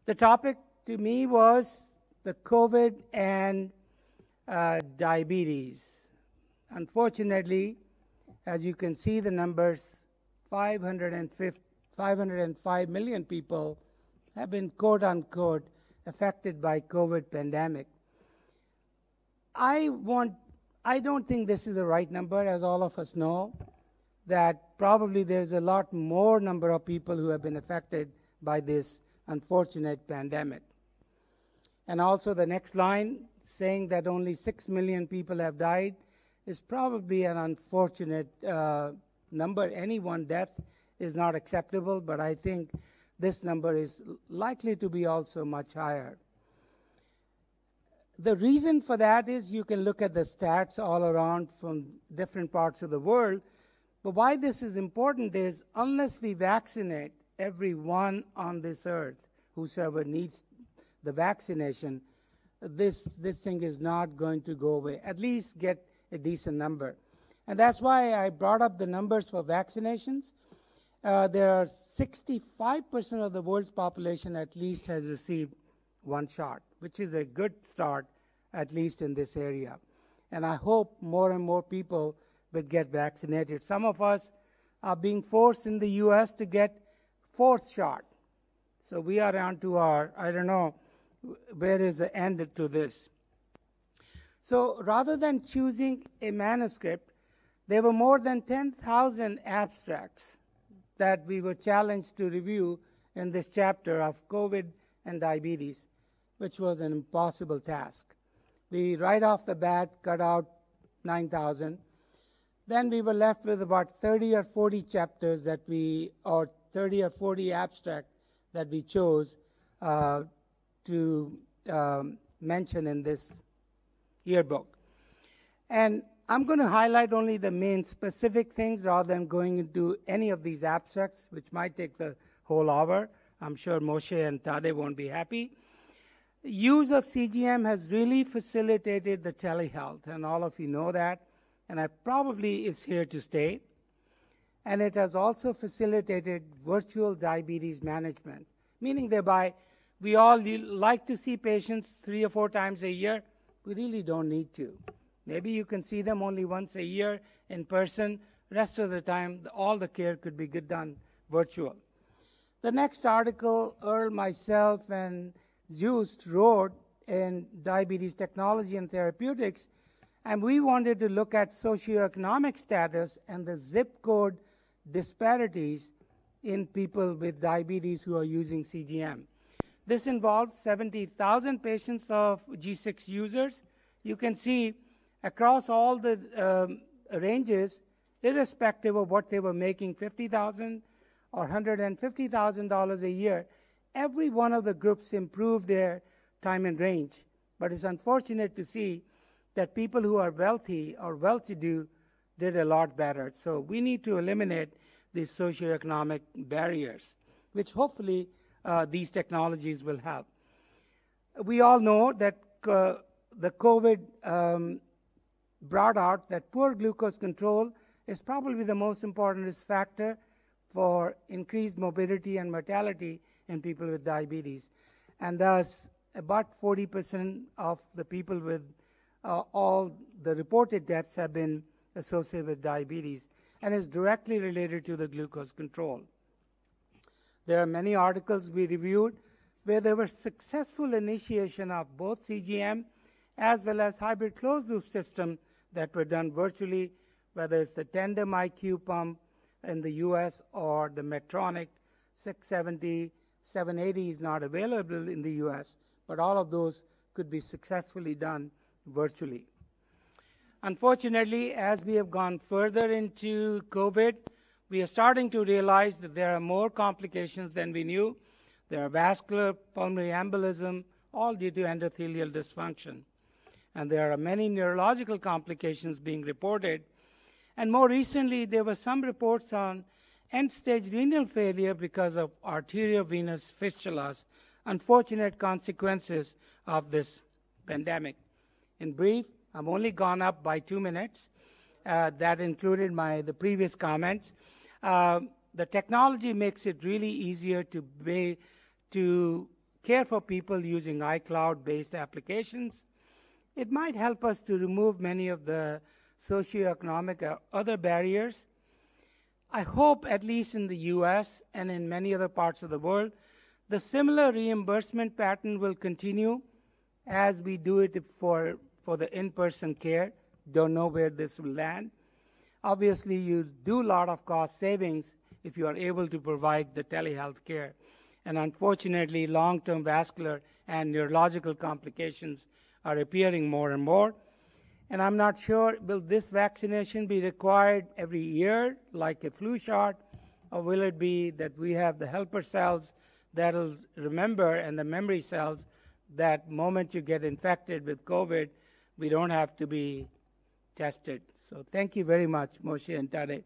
The topic to me was the COVID and diabetes. Unfortunately, as you can see the numbers, 505 million people have been quote-unquote affected by COVID pandemic. I don't think this is the right number, as all of us know, that probably there's a lot more number of people who have been affected by this unfortunate pandemic. And also the next line, saying that only 6 million people have died, is probably an unfortunate number. Any one death is not acceptable, but I think this number is likely to be also much higher. The reason for that is you can look at the stats all around from different parts of the world, but why this is important is unless we vaccinate everyone on this earth, whosoever needs the vaccination, this thing is not going to go away, at least get a decent number. And that's why I brought up the numbers for vaccinations. There are 65% of the world's population at least has received one shot, which is a good start, at least in this area. And I hope more and more people will get vaccinated. Some of us are being forced in the US to get fourth shot. So we are on to our, I don't know, where is the end to this? So rather than choosing a manuscript, there were more than 10,000 abstracts that we were challenged to review in this chapter of COVID and diabetes, which was an impossible task. We, right off the bat, cut out 9,000. Then we were left with about 30 or 40 chapters that or 30 or 40 abstracts that we chose to mention in this yearbook. And I'm going to highlight only the main specific things rather than going into any of these abstracts, which might take the whole hour. I'm sure Moshe and Tade won't be happy. Use of CGM has really facilitated the telehealth, and all of you know that, and it probably is here to stay. And it has also facilitated virtual diabetes management, meaning thereby we all like to see patients 3 or 4 times a year. We really don't need to. Maybe you can see them only once a year in person. Rest of the time, all the care could be done virtual. The next article, Earl, myself, and Just wrote in Diabetes Technology and Therapeutics, and we wanted to look at socioeconomic status and the zip code disparities in people with diabetes who are using CGM. This involves 70,000 patients of G6 users. You can see across all the ranges, irrespective of what they were making, $50,000 or $150,000 a year, every one of the groups improved their time in range. But it's unfortunate to see that people who are wealthy or well-to-do did a lot better. So we need to eliminate these socioeconomic barriers, which hopefully these technologies will help. We all know that the COVID brought out that poor glucose control is probably the most important risk factor for increased morbidity and mortality in people with diabetes. And thus, about 40% of the people with all the reported deaths have been associated with diabetes and is directly related to the glucose control. There are many articles we reviewed where there was successful initiation of both CGM as well as hybrid closed-loop system that were done virtually, whether it's the Tandem IQ pump in the US or the Medtronic 670, 780 is not available in the US, but all of those could be successfully done virtually. Unfortunately, as we have gone further into COVID, we are starting to realize that there are more complications than we knew. There are vascular, pulmonary embolism, all due to endothelial dysfunction. And there are many neurological complications being reported. And more recently, there were some reports on end-stage renal failure because of arteriovenous fistulas, unfortunate consequences of this pandemic. In brief, I've only gone up by 2 minutes. That included the previous comments. The technology makes it really easier to care for people using iCloud-based applications. It might help us to remove many of the socioeconomic or other barriers. I hope, at least in the US and in many other parts of the world, the similar reimbursement pattern will continue as we do it for the in-person care. Don't know where this will land. Obviously, you do a lot of cost savings if you are able to provide the telehealth care. And unfortunately, long-term vascular and neurological complications are appearing more and more. And I'm not sure, will this vaccination be required every year, like a flu shot, or will it be that we have the helper cells that'll remember, and the memory cells, that moment you get infected with COVID, we don't have to be tested. So thank you very much, Moshe and Tade.